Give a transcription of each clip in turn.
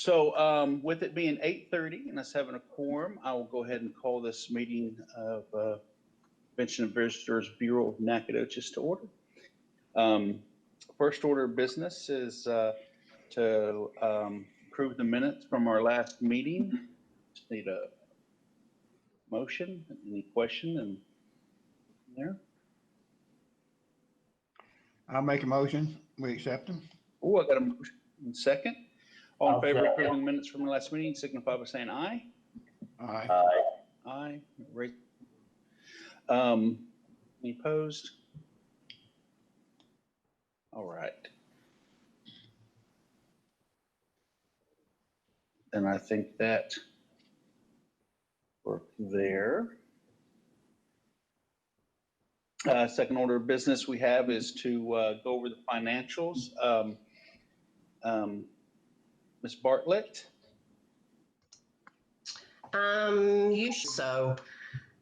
With it being 8:30 and us having a quorum, I will go ahead and call this meeting of Convention and Visitors Bureau of Nacogdoches to order. First order of business is to approve the minutes from our last meeting. Just need a motion. Any question in there? I'll make a motion. We accept them. Oh, I got a motion. Second. All in I'll favor of second. approving the minutes from the last meeting, signify by saying aye. Aye. Aye. Aye. Right. Any opposed? All right. And I think that we're there. Second order of business we have is to go over the financials. Ms. Bartlett? So,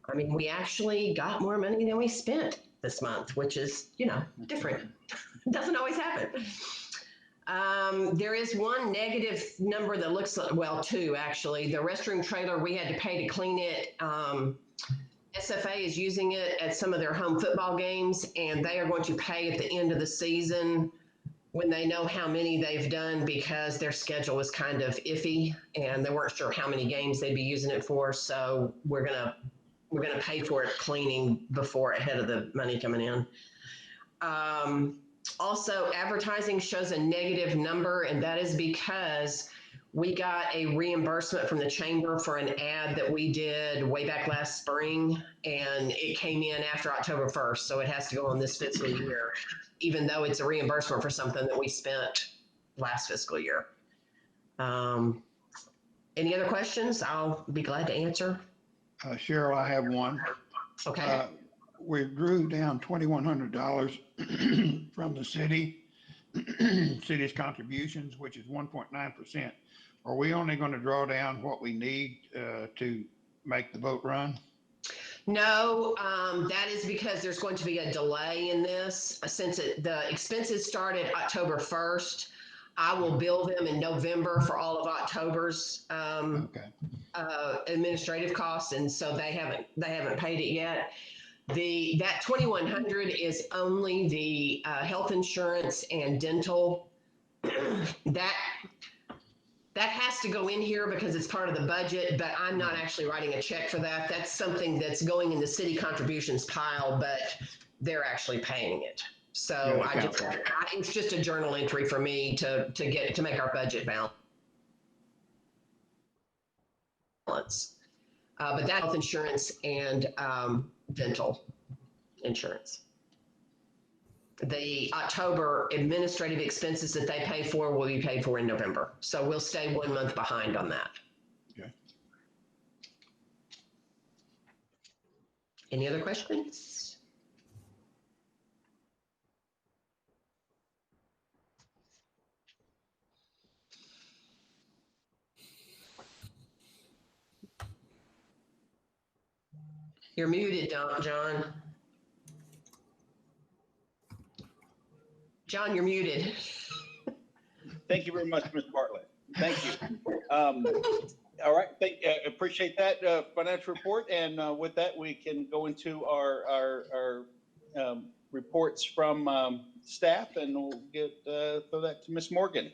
I mean, we actually got more money than we spent this month, which is, different. Doesn't always happen. There is one negative number that looks like, well, two actually. The restroom trailer, we had to pay to clean it. SFA is using it at some of their home football games, and they are going to pay at the end of the season when they know how many they've done, because their schedule was kind of iffy and they weren't sure how many games they'd be using it for. So we're gonna pay for it cleaning ahead of the money coming in. Also, advertising shows a negative number, and that is because we got a reimbursement from the chamber for an ad that we did way back last spring, and it came in after October 1st. So it has to go on this fiscal year, even though it's a reimbursement for something that we spent last fiscal year. Any other questions? I'll be glad to answer. Cheryl, I have one. Okay. We drew down $2,100 from the city's contributions, which is 1.9%. Are we only going to draw down what we need to make the boat run? No, that is because there's going to be a delay in this. Since the expenses started October 1st, I will bill them in November for all of October's administrative costs, and so they haven't paid it yet. That 2,100 is only the health insurance and dental. That has to go in here because it's part of the budget, but I'm not actually writing a check for that. That's something that's going in the city contributions pile, but they're actually paying it. So it's just a journal entry for me to make our budget balance. But that health insurance and dental insurance. The October administrative expenses that they pay for will be paid for in November. So we'll stay 1 month behind on that. Okay. Any other questions? You're muted, John. John, you're muted. Thank you very much, Ms. Bartlett. Thank you. All right, appreciate that financial report. And with that, we can go into our reports from staff, and we'll throw that to Ms. Morgan.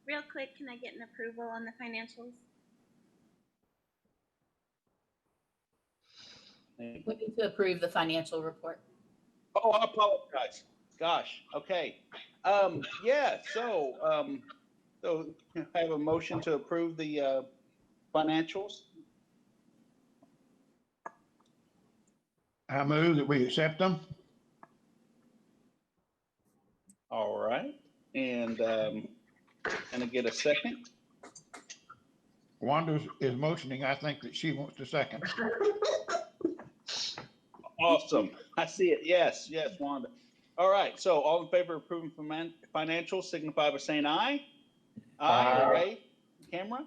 Real quick, can I get an approval on the financials? We need to approve the financial report. Oh, I apologize. Gosh. Okay. So I have a motion to approve the financials. I move that we accept them. All right. And can I get a second? Wanda is motioning. I think that she wants to second. Awesome. I see it. Yes, Wanda. All right. So all in favor of approving financials signify by saying aye. Aye. Right? Camera?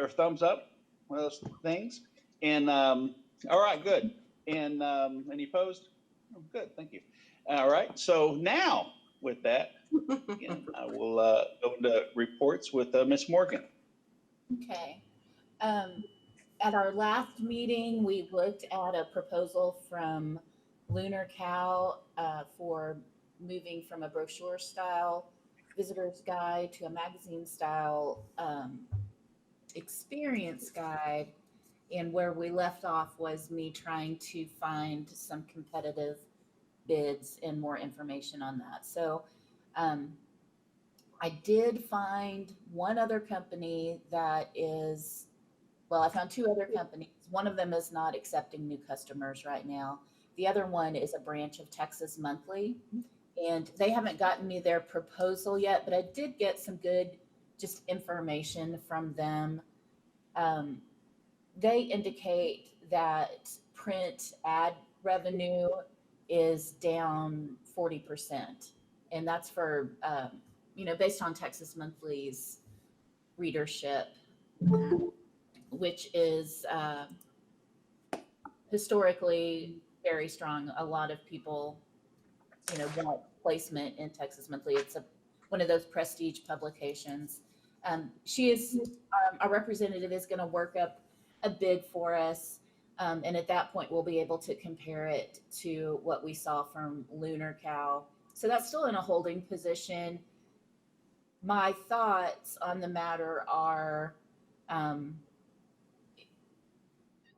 Or thumbs up? One of those things. And all right, good. And any opposed? Oh, good. Thank you. All right. So now with that, again, I will go into reports with Ms. Morgan. Okay. At our last meeting, we looked at a proposal from Lunar Cow for moving from a brochure style visitor's guide to a magazine style experience guide. And where we left off was me trying to find some competitive bids and more information on that. So I did find one other company that is, well, I found two other companies. One of them is not accepting new customers right now. The other one is a branch of Texas Monthly, and they haven't gotten me their proposal yet, but I did get some good just information from them. They indicate that print ad revenue is down 40%. And that's for, based on Texas Monthly's readership, which is historically very strong. A lot of people, want placement in Texas Monthly. It's one of those prestige publications. She is, our representative is going to work up a bid for us. And at that point, we'll be able to compare it to what we saw from Lunar Cow. So that's still in a holding position. My thoughts on the matter are,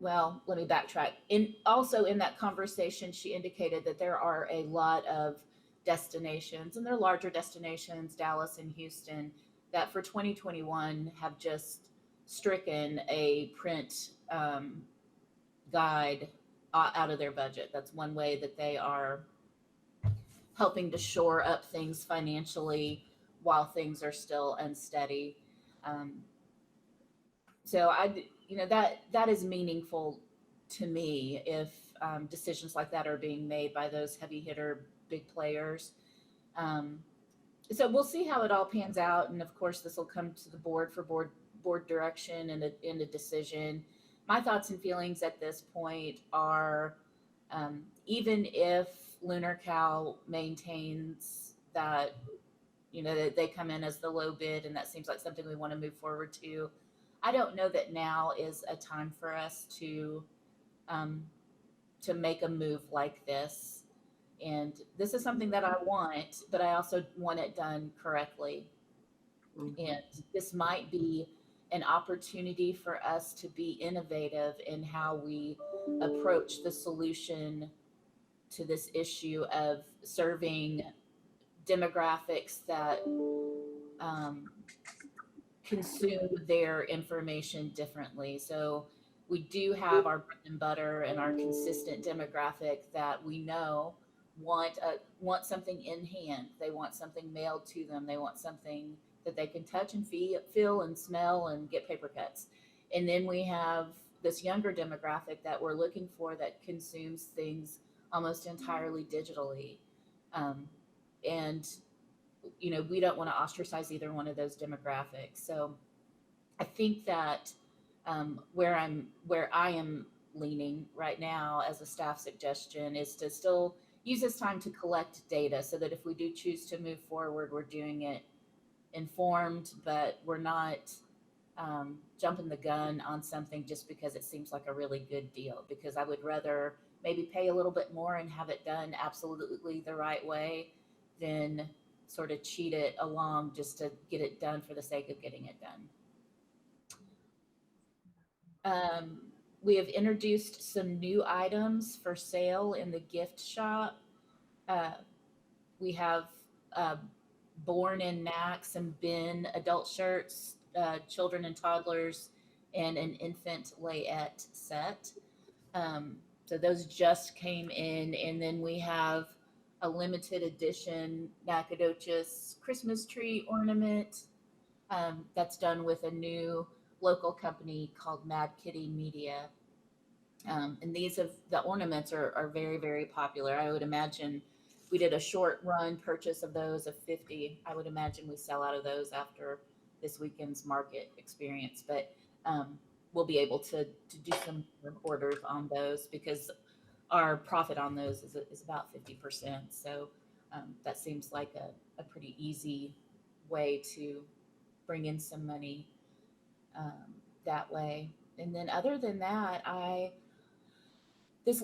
well, let me backtrack. Also in that conversation, she indicated that there are a lot of destinations, and they're larger destinations, Dallas and Houston, that for 2021 have just stricken a print guide out of their budget. That's one way that they are helping to shore up things financially while things are still unsteady. So that is meaningful to me if decisions like that are being made by those heavy hitter big players. So we'll see how it all pans out, and of course this will come to the board for board direction and a decision. My thoughts and feelings at this point are, even if Lunar Cow maintains that, that they come in as the low bid, and that seems like something we want to move forward to, I don't know that now is a time for us to make a move like this. And this is something that I want, but I also want it done correctly. Mm-hmm. And this might be an opportunity for us to be innovative in how we approach the solution to this issue of serving demographics that consume their information differently. So we do have our bread and butter and our consistent demographic that we know want something in hand. They want something mailed to them. They want something that they can touch and feel and smell and get paper cuts. And then we have this younger demographic that we're looking for that consumes things almost entirely digitally. And we don't want to ostracize either one of those demographics. So I think that where I am leaning right now as a staff suggestion is to still use this time to collect data so that if we do choose to move forward, we're doing it informed, but we're not jumping the gun on something just because it seems like a really good deal, because I would rather maybe pay a little bit more and have it done absolutely the right way than sort of cheat it along just to get it done for the sake of getting it done. We have introduced some new items for sale in the gift shop. We have Born in Knacks and Ben adult shirts, children and toddlers, and an infant layette set. So those just came in. And then we have a limited edition Nacogdoches Christmas tree ornament that's done with a new local company called Mad Kitty Media. And the ornaments are very, very popular. I would imagine we did a short run purchase of those of 50. I would imagine we sell out of those after this weekend's market experience, but we'll be able to do some orders on those because our profit on those is about 50%. So that seems like a pretty easy way to bring in some money that way. And then other than that, this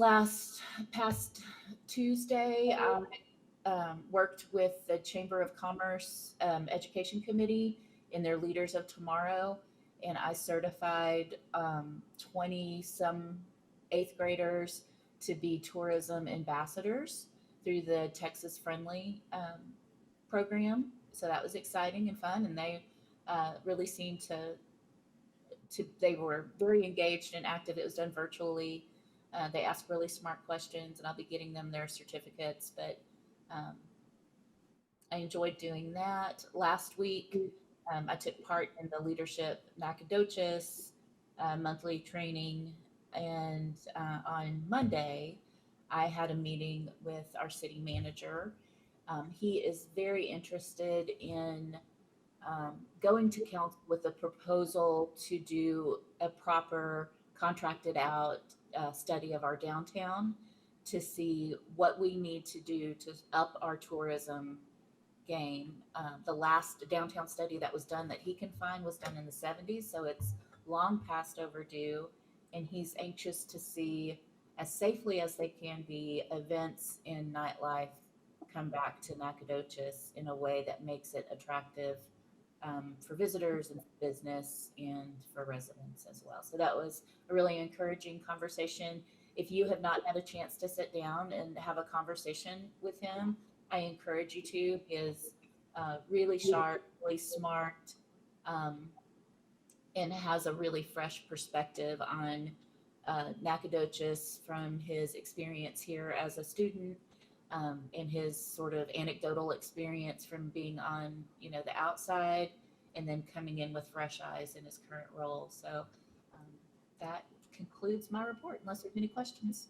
past Tuesday, I worked with the Chamber of Commerce Education Committee in their Leaders of Tomorrow, and I certified 20 some 8th graders to be tourism ambassadors through the Texas Friendly program. So that was exciting and fun, and they really seemed they were very engaged and active. It was done virtually. They asked really smart questions, and I'll be getting them their certificates. But I enjoyed doing that. Last week, I took part in the Leadership Nacogdoches monthly training, and on Monday, I had a meeting with our city manager. He is very interested in going to council with a proposal to do a proper contracted out study of our downtown to see what we need to do to up our tourism game. The last downtown study that was done that he can find was done in the 70s, so it's long past overdue, and he's anxious to see, as safely as they can be, events in nightlife come back to Nacogdoches in a way that makes it attractive for visitors and business and for residents as well. So that was a really encouraging conversation. If you have not had a chance to sit down and have a conversation with him, I encourage you to. He is really sharp, really smart, and has a really fresh perspective on Nacogdoches from his experience here as a student, and his sort of anecdotal experience from being on, the outside, and then coming in with fresh eyes in his current role. So that concludes my report, unless there's any questions.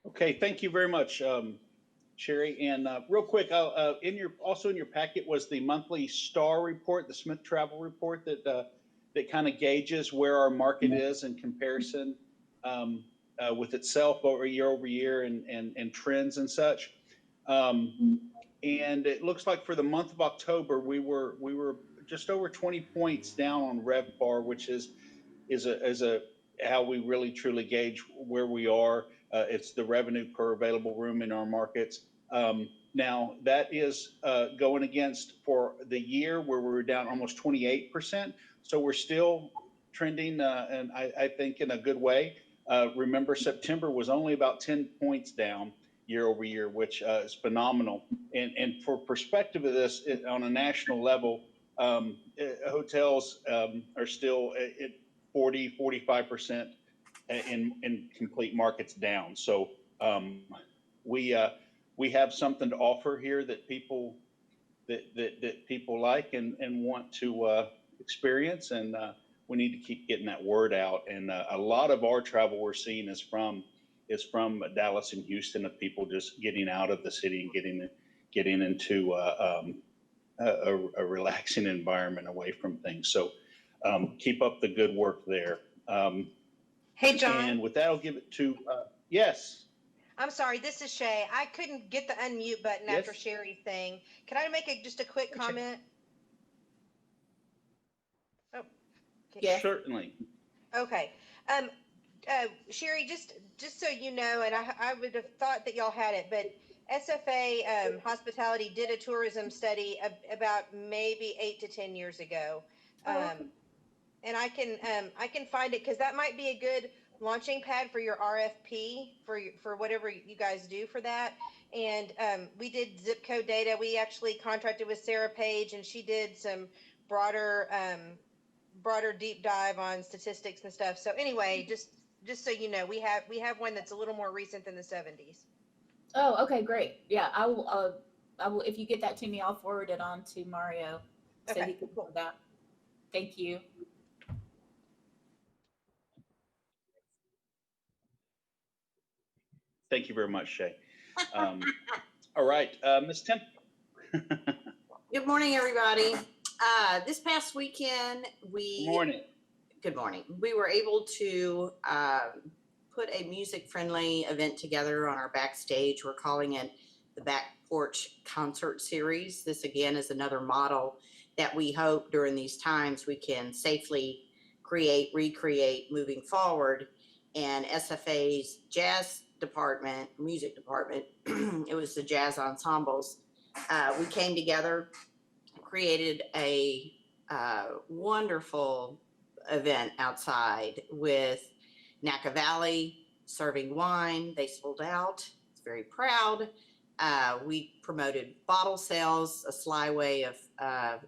Okay, thank you very much, Sherry. And real quick, in your packet was the monthly STAR report, the Smith Travel report that kind of gauges where our market is in comparison with itself over year and trends and such. And it looks like for the month of October, we were just over 20 points down on RevPAR, which is how we really truly gauge where we are. It's the revenue per available room in our markets. Now that is going against for the year where we were down almost 28%. So we're still trending, and I think in a good way. Remember, September was only about 10 points down year over year, which is phenomenal. And for perspective of this, on a national level, hotels are still at 45% in complete markets down. So we have something to offer here that people like and want to experience, and we need to keep getting that word out. And a lot of our travel we're seeing is from Dallas and Houston, of people just getting out of the city and getting into a relaxing environment away from things. So keep up the good work there. Hey, John. And with that, I'll give it to, yes. I'm sorry, this is Shay. I couldn't get the unmute button after Sherry's thing. Can I make just a quick comment? Oh, okay. Yes. Certainly. Okay. Sherry, just so you know, and I would have thought that y'all had it, but SFA Hospitality did a tourism study about maybe 8 to 10 years ago. And I can find it, because that might be a good launching pad for your RFP for whatever you guys do for that. And we did zip code data. We actually contracted with Sarah Page, and she did some broader deep dive on statistics and stuff. So anyway, just so you know, we have one that's a little more recent than the 70s. Oh, okay, great. Yeah, I will. If you get that to me, I'll forward it on to Mario so Okay, he can cool. pull that. Thank you. Thank you very much, Shay. All right, Ms. Temp. Good morning, everybody. This past weekend, Good morning. Good morning. We were able to put a music-friendly event together on our backstage. We're calling it the Back Porch Concert Series. This again is another model that we hope during these times we can safely create, recreate moving forward. And SFA's jazz department, music department, it was the jazz ensembles. We came together, created a wonderful event outside with Napa Valley serving wine. They sold out. It's very proud. We promoted bottle sales, a sly way of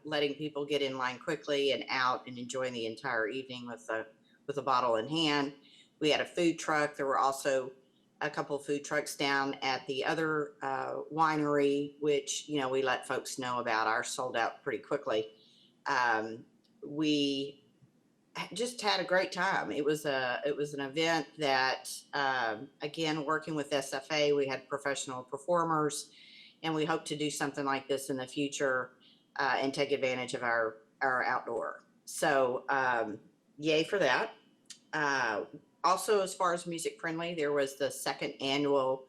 letting people get in line quickly and out and enjoying the entire evening with a bottle in hand. We had a food truck. There were also a couple of food trucks down at the other winery, which, you know, we let folks know about. Ours sold out pretty quickly. We just had a great time. It was an event that, again, working with SFA, we had professional performers, and we hope to do something like this in the future and take advantage of our outdoor. So yay for that. Also, as far as music friendly, there was the second annual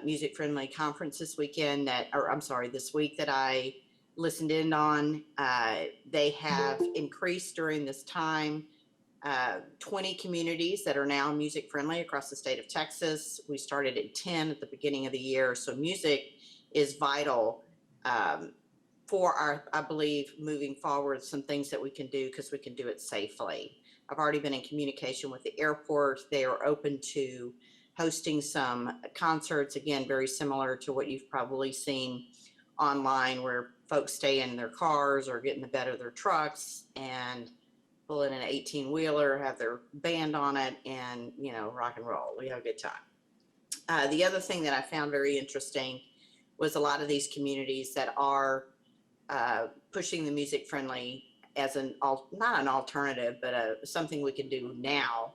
music friendly conference this weekend this week that I listened in on. They have increased during this time 20 communities that are now music friendly across the state of Texas. We started at 10 at the beginning of the year. So music is vital for our, I believe, moving forward, some things that we can do because we can do it safely. I've already been in communication with the airport. They are open to hosting some concerts, again, very similar to what you've probably seen online, where folks stay in their cars or get in the bed of their trucks and pull in an 18-wheeler, have their band on it, and, you know, rock and roll. We have a good time. The other thing that I found very interesting was a lot of these communities that are pushing the music friendly as not an alternative, but something we can do now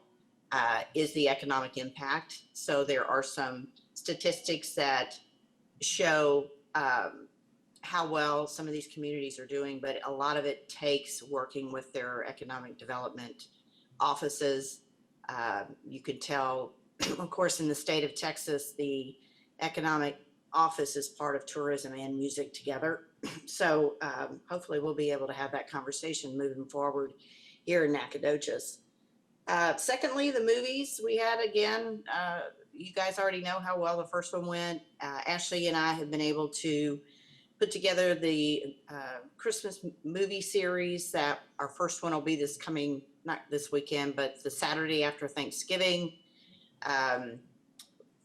is the economic impact. So there are some statistics that show how well some of these communities are doing, but a lot of it takes working with their economic development offices. You could tell, of course, in the state of Texas, the economic office is part of tourism and music together. So hopefully we'll be able to have that conversation moving forward here in Nacogdoches. Secondly, the movies we had, again, you guys already know how well the first one went. Ashley and I have been able to put together the Christmas movie series that our first one will be not this weekend, but the Saturday after Thanksgiving.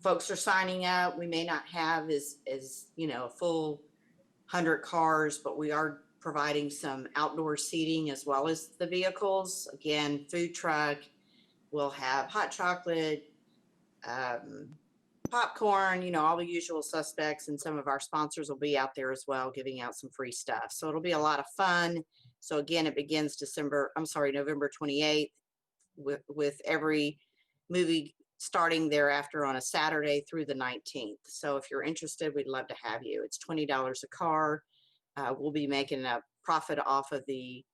Folks are signing up. We may not have as you know, a full 100 cars, but we are providing some outdoor seating as well as the vehicles. Again, food truck. We'll have hot chocolate, popcorn, you know, all the usual suspects, and some of our sponsors will be out there as well, giving out some free stuff. So it'll be a lot of fun. So again, it begins November 28th with every movie starting thereafter on a Saturday through the 19th. So if you're interested, we'd love to have you. It's $20 a car. We'll be making a profit off of the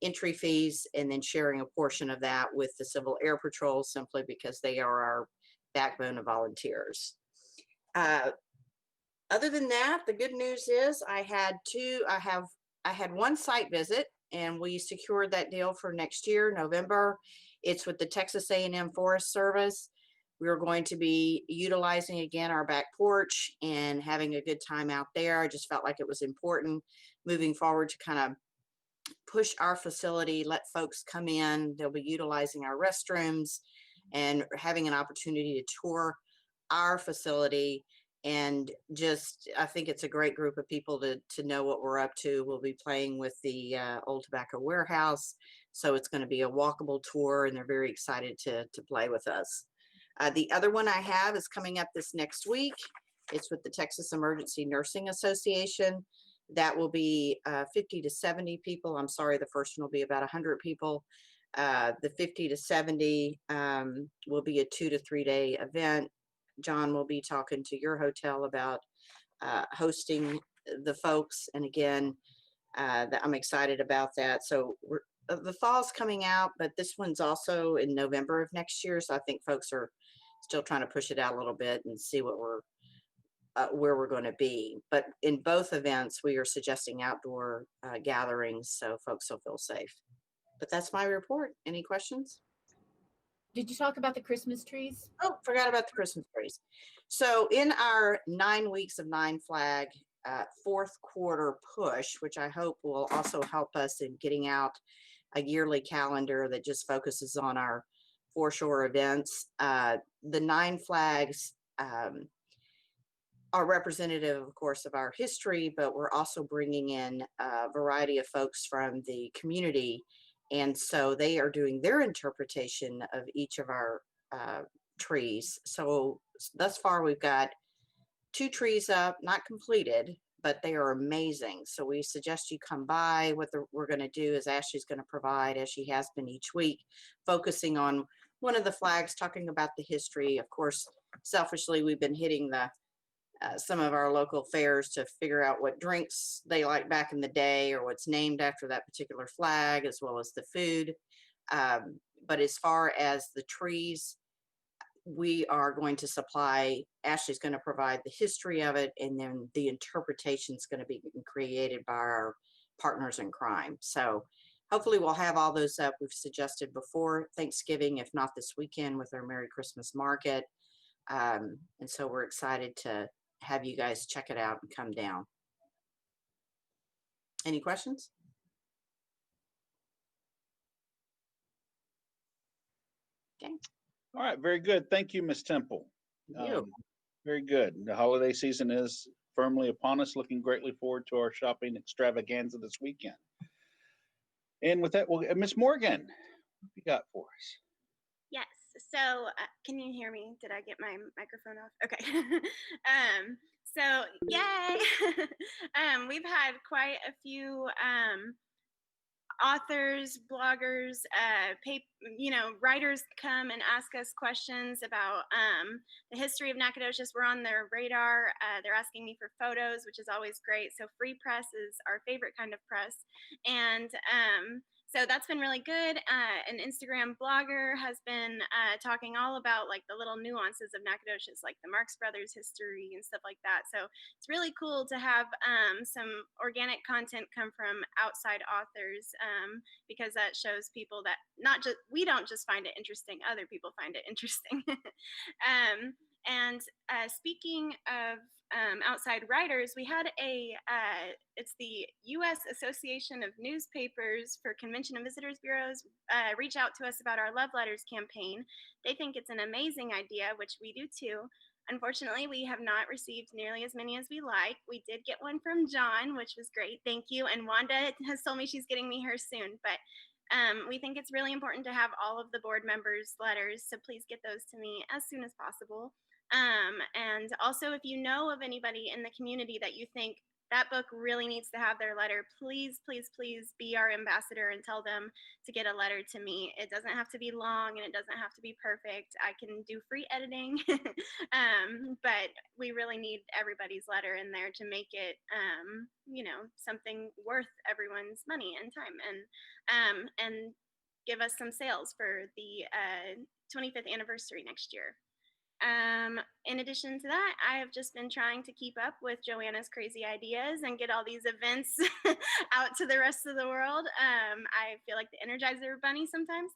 entry fees and then sharing a portion of that with the Civil Air Patrol, simply because they are our backbone of volunteers. Other than that, the good news is I had one site visit, and we secured that deal for next year, November. It's with the Texas A&M Forest Service. We're going to be utilizing again our back porch and having a good time out there. I just felt like it was important moving forward to kind of push our facility, let folks come in. They'll be utilizing our restrooms and having an opportunity to tour our facility. And just, I think it's a great group of people to know what we're up to. We'll be playing with the Old Tobacco Warehouse. So it's going to be a walkable tour, and they're very excited to play with us. The other one I have is coming up this next week. It's with the Texas Emergency Nursing Association. That will be 50 to 70 people. I'm sorry, the first one will be about 100 people. The 50 to 70 will be a 2 to 3 day event. John will be talking to your hotel about hosting the folks. And again, I'm excited about that. So the fall's coming out, but this one's also in November of next year. So I think folks are still trying to push it out a little bit and see what where we're going to be. But in both events, we are suggesting outdoor gatherings so folks will feel safe. But that's my report. Any questions? Did you talk about the Christmas trees? Oh, forgot about the Christmas trees. So in our 9 weeks of Nine Flag fourth quarter push, which I hope will also help us in getting out a yearly calendar that just focuses on our foreshore events, the Nine Flags are representative, of course, of our history, but we're also bringing in a variety of folks from the community. And so they are doing their interpretation of each of our trees. So thus far, we've got 2 trees up, not completed, but they are amazing. So we suggest you come by. What we're going to do is Ashley's going to provide, as she has been each week, focusing on one of the flags, talking about the history. Of course, selfishly, we've been hitting some of our local fairs to figure out what drinks they like back in the day or what's named after that particular flag, as well as the food. But as far as the trees, we are going to supply, Ashley's going to provide the history of it, and then the interpretation is going to be created by our partners in crime. So hopefully we'll have all those up. We've suggested before Thanksgiving, if not this weekend, with our Merry Christmas market. And so we're excited to have you guys check it out and come down. Any questions? Okay. All right, very good. Thank you, Ms. Temple. You. Very good. The holiday season is firmly upon us. Looking greatly forward to our shopping extravaganza this weekend. And with that, Ms. Morgan, what you got for us? Yes. So can you hear me? Did I get my microphone off? Okay. So yay. We've had quite a few authors, bloggers, writers come and ask us questions about the history of Nacogdoches. We're on their radar. They're asking me for photos, which is always great. So free press is our favorite kind of press. And so that's been really good. An Instagram blogger has been talking all about like the little nuances of Nacogdoches, like the Marx Brothers history and stuff like that. So it's really cool to have some organic content come from outside authors because that shows people that we don't just find it interesting, other people find it interesting. And speaking of outside writers, we had it's the U.S. Association of Newspapers for Convention and Visitors Bureaus reach out to us about our Love Letters campaign. They think it's an amazing idea, which we do too. Unfortunately, we have not received nearly as many as we like. We did get one from John, which was great. Thank you. And Wanda has told me she's getting me hers soon. But we think it's really important to have all of the board members' letters. So please get those to me as soon as possible. And also, if you know of anybody in the community that you think that book really needs to have their letter, please, please, please be our ambassador and tell them to get a letter to me. It doesn't have to be long and it doesn't have to be perfect. I can do free editing, but we really need everybody's letter in there to make it, something worth everyone's money and time, and give us some sales for the 25th anniversary next year. In addition to that, I have just been trying to keep up with Joanna's crazy ideas and get all these events out to the rest of the world. I feel like the Energizer Bunny sometimes.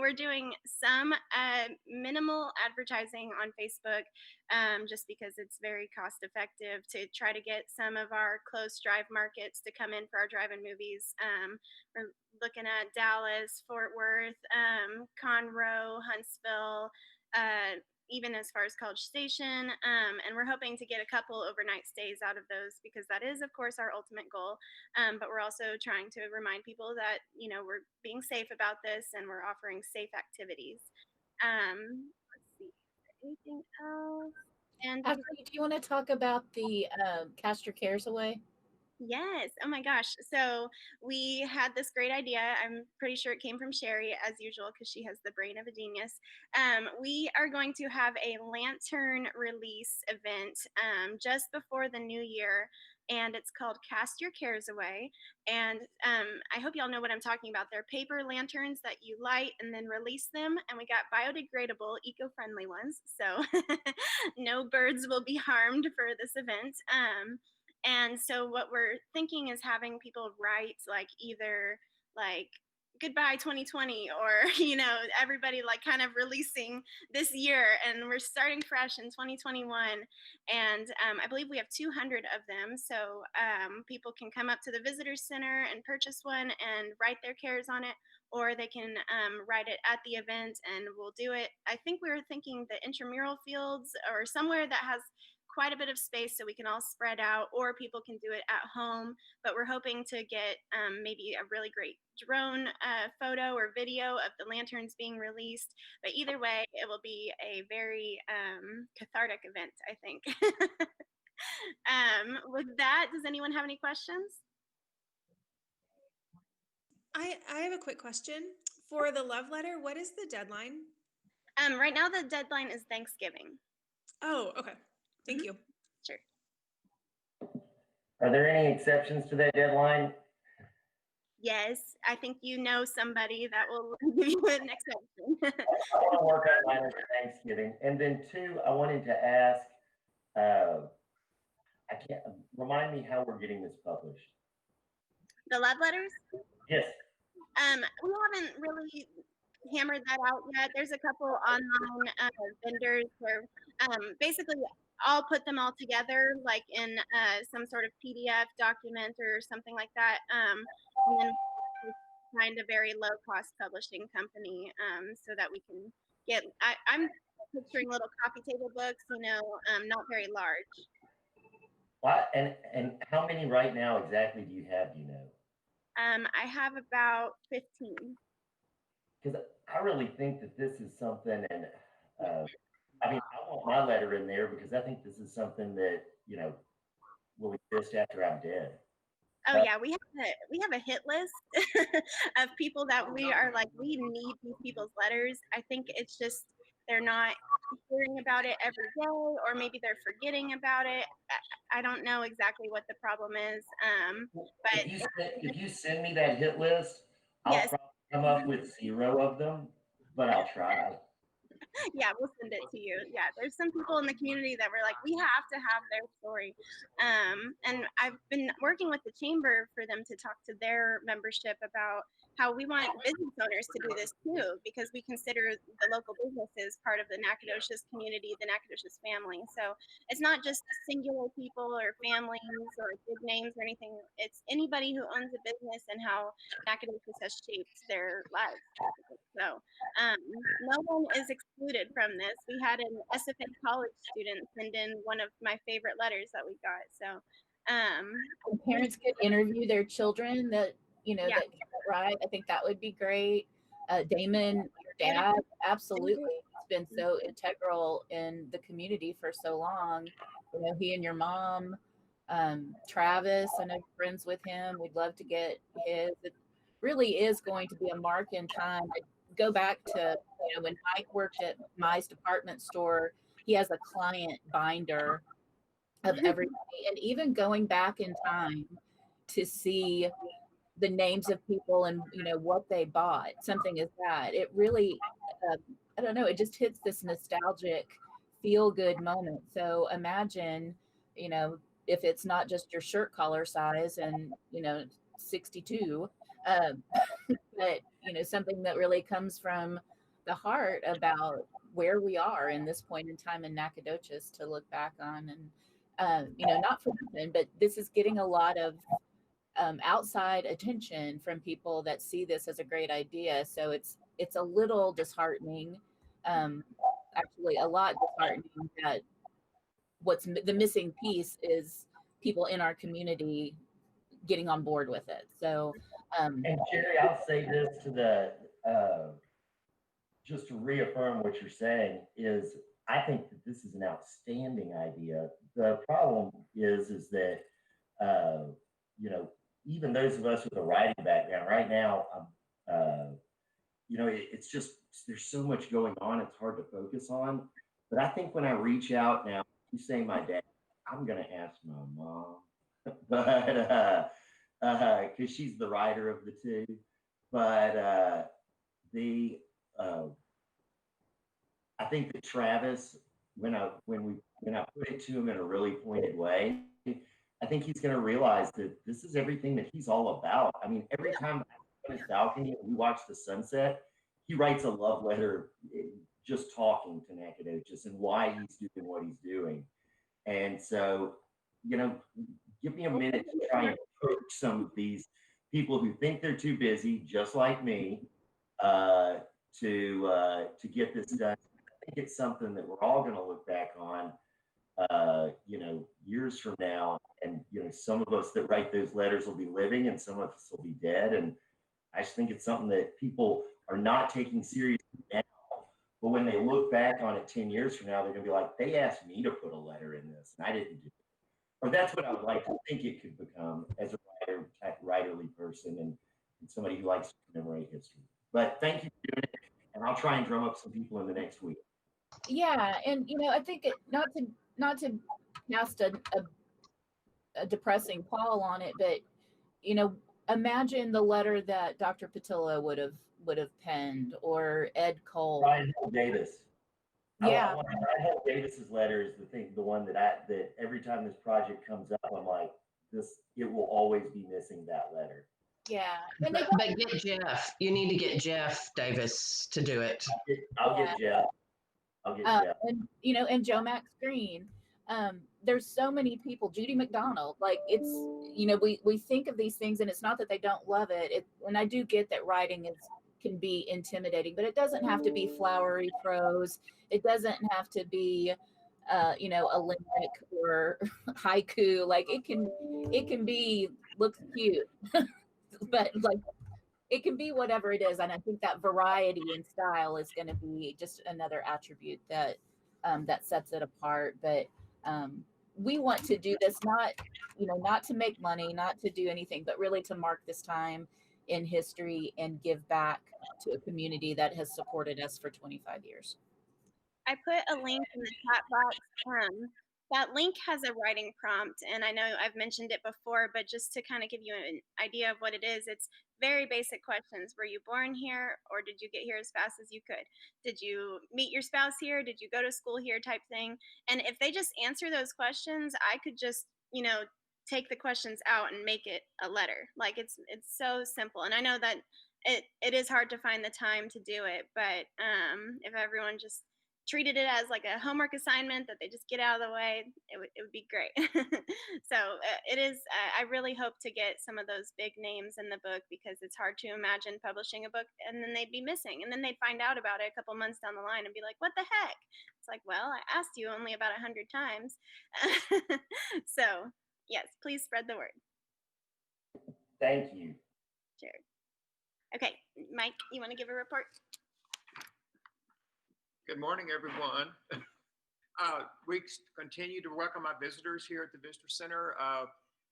We're doing some minimal advertising on Facebook just because it's very cost effective to try to get some of our close drive markets to come in for our drive-in movies. We're looking at Dallas, Fort Worth, Conroe, Huntsville, even as far as College Station, and we're hoping to get a couple overnight stays out of those because that is, of course, our ultimate goal. But we're also trying to remind people that, we're being safe about this and we're offering safe activities. Let's see, anything else? And Ashley, do you want to talk about the Cast Your Cares Away? yes. Oh my gosh. So we had this great idea. I'm pretty sure it came from Sherry, as usual, because she has the brain of a genius. We are going to have a lantern release event just before the new year. and it's called Cast Your Cares Away. And I hope y'all know what I'm talking about. They're paper lanterns that you light and then release them, and we got biodegradable, eco-friendly ones, so no birds will be harmed for this event. And so what we're thinking is having people write like either like goodbye 2020 or everybody like kind of releasing this year, and we're starting fresh in 2021. And I believe we have 200 of them, so people can come up to the visitor center and purchase one and write their cares on it, or they can write it at the event and we'll do it. I think we were thinking the intramural fields or somewhere that has quite a bit of space so we can all spread out, or people can do it at home. But we're hoping to get maybe a really great drone photo or video of the lanterns being released. But either way, it will be a very cathartic event, I think. With that, does anyone have any questions? I have a quick question. For the love letter, what is the deadline? Right now, the deadline is Thanksgiving. Oh, okay. Thank you. Sure. Are there any exceptions to that deadline? Yes, I think you know somebody that will give you an exception. I want to work on mine over Thanksgiving. And then two, I wanted to ask, remind me how we're getting this published. The love letters? Yes. We haven't really hammered that out yet. There's a couple online vendors where basically I'll put them all together like in some sort of PDF document or something like that. And then find a very low cost publishing company so that we can get, I'm picturing little coffee table books, not very large. What, and how many right now exactly do you have, do you know? I have about 15. Because I really think that this is something, and I want my letter in there because I think this is something that, will exist after I'm dead. Oh yeah, we have a hit list of people that we are like, we need these people's letters. I think it's just they're not hearing about it every day, or maybe they're forgetting about it. I don't know exactly what the problem is. But if you send me that hit list, I'll yes. probably come up with 0 of them, but I'll try. Yeah, we'll send it to you. Yeah, there's some people in the community that were like, we have to have their story. And I've been working with the chamber for them to talk to their membership about how we want business owners to do this too, because we consider the local businesses part of the Nacogdoches community, the Nacogdoches family. So it's not just singular people or families or big names or anything. It's anybody who owns a business and how Nacogdoches has shaped their lives. So no one is excluded from this. We had an SFA college student send in one of my favorite letters that we got. So parents could interview their children that that get it right. I think that would be great. Damon, your dad, absolutely. He's been so integral in the community for so long. He and your mom, Travis, I know you're friends with him. We'd love to get his. It really is going to be a mark in time. I go back to when Mike worked at Mize department store, he has a client binder of everybody, and even going back in time to see the names of people and what they bought, something is that it really I don't know, it just hits this nostalgic feel good moment. So imagine if it's not just your shirt collar size and 62 but something that really comes from the heart about where we are in this point in time in Nacogdoches to look back on. And not for nothing, but this is getting a lot of outside attention from people that see this as a great idea. So it's a little disheartening, actually a lot disheartening, that what's the missing piece is people in our community getting on board with it. So and Jerry, I'll say this to the just to reaffirm what you're saying is I think that this is an outstanding idea. The problem is that even those of us with a writing background right now, it's just there's so much going on, it's hard to focus on. But I think when I reach out now, you say my dad, I'm gonna ask my mom, but because she's the writer of the two. But the I think that Travis, when I put it to him in a really pointed way, I think he's going to realize that this is everything that he's all about. I mean, every time on his balcony and we watch the sunset, he writes a love letter, just talking to Nacogdoches and why he's doing what he's doing. And so, you know, give me a minute to try and coach some of these people who think they're too busy, just like me, to get this done. I think it's something that we're all going to look back on, you know, years from now. And, you know, some of us that write those letters will be living and some of us will be dead. And I just think it's something that people are not taking seriously now. But when they look back on it 10 years from now, they're going to be like, they asked me to put a letter in this and I didn't do it. Or that's what I would like to think it could become as a writerly person and somebody who likes to commemorate history. But thank you for doing it. And I'll try and drum up some people in the next week. Yeah, and you know, I think not to cast a depressing pall on it, but you know, imagine the letter that Dr. Patilla would have penned, or Ed Cole. Ryan Davis. Yeah, Ryan Davis's letter is the one that every time this project comes up, I'm like, it will always be missing that letter. yeah. But get Jeff. You need to get Jeff Davis to do it. I'll get Jeff. And you know, and Joe Max Green. There's so many people. Judy McDonald. Like, it's, you know, we think of these things, and it's not that they don't love it. And I do get that writing can be intimidating, but it doesn't have to be flowery prose. It doesn't have to be, you know, a limerick or haiku. Like, it can be, looks cute, but like, it can be whatever it is. And I think that variety in style is going to be just another attribute that that sets it apart. But we want to do this not to make money, not to do anything, but really to mark this time in history and give back to a community that has supported us for 25 years. I put a link in the chat box. That link has a writing prompt, and I know I've mentioned it before, but just to kind of give you an idea of what it is, it's very basic questions. Were you born here, or did you get here as fast as you could? Did you meet your spouse here? Did you go to school here, type thing? And if they just answer those questions, I could just, you know, take the questions out and make it a letter. Like, it's so simple. And I know that it is hard to find the time to do it, but if everyone just treated it as like a homework assignment that they just get out of the way, it would be great. So it is, I really hope to get some of those big names in the book, because it's hard to imagine publishing a book and then they'd be missing, and then they'd find out about it a couple months down the line and be like, what the heck? It's like, well, I asked you only about 100 times. So yes, please spread the word. Thank you. Sure. Okay, Mike, you want to give a report? Good morning, everyone. We continue to welcome our visitors here at the Visitor Center.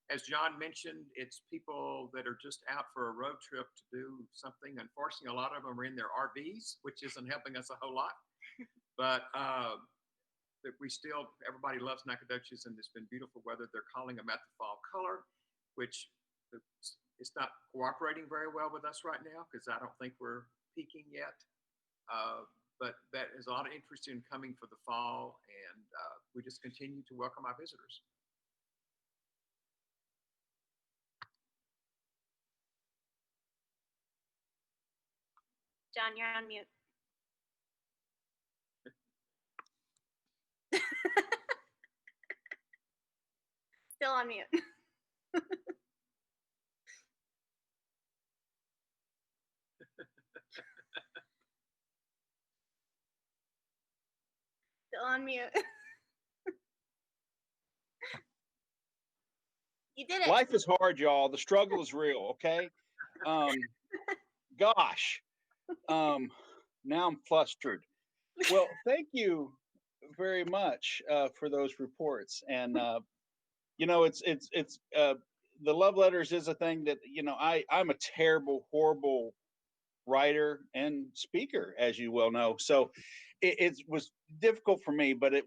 As John mentioned, it's people that are just out for a road trip to do something. Unfortunately, a lot of them are in their RVs, which isn't helping us a whole lot. But everybody loves Nacogdoches, and it's been beautiful weather. They're calling them at the fall color, which it's not cooperating very well with us right now, because I don't think we're peaking yet. But that is a lot of interest in coming for the fall, and we just continue to welcome our visitors. John, you're on mute. Still on mute. Still on mute. You did it. Life is hard, y'all. The struggle is real. Okay. Gosh. Now I'm flustered. Well, thank you very much for those reports. And you know, it's the love letters is a thing that, you know, I'm a terrible, horrible writer and speaker, as you well know. So it was difficult for me, but I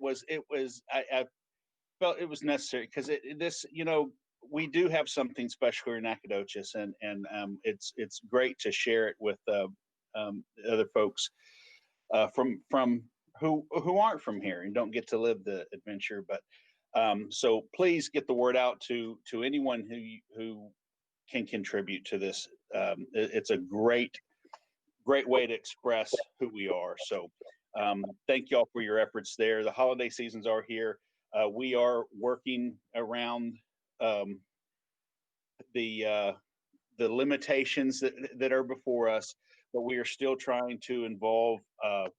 felt it was necessary, because this, you know, we do have something special here in Nacogdoches, and it's great to share it with other folks from who aren't from here and don't get to live the adventure. But so please get the word out to anyone who can contribute to this. It's a great way to express who we are. So thank y'all for your efforts there. The holiday seasons are here. We are working around the limitations that are before us, but we are still trying to involve our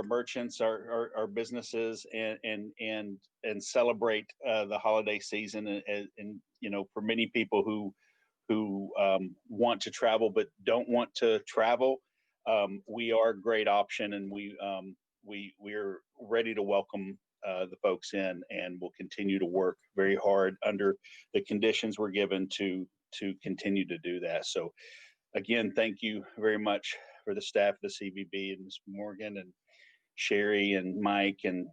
merchants, our businesses, and celebrate the holiday season. And for many people who want to travel but don't want to travel, we are a great option, and we're ready to welcome the folks in, and we'll continue to work very hard under the conditions we're given to continue to do that. So again, thank you very much for the staff of the CVB, and Ms. Morgan and Sherry and Mike and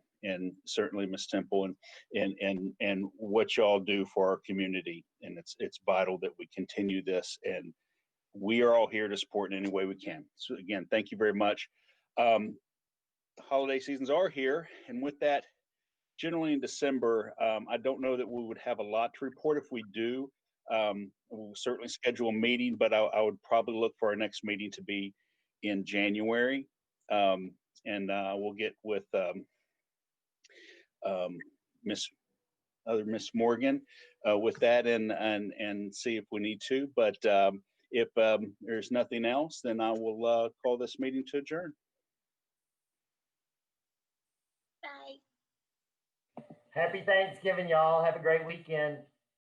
certainly Ms. Temple and what y'all do for our community. And it's vital that we continue this, and we are all here to support in any way we can. So again, thank you very much. The holiday seasons are here, and with that, generally in December, I don't know that we would have a lot to report. If we do, we'll certainly schedule a meeting, but I would probably look for our next meeting to be in January. And we'll get with Miss Morgan with that and see if we need to. But if there's nothing else, then I will call this meeting to adjourn. Bye. Happy Thanksgiving, y'all. Have a great weekend.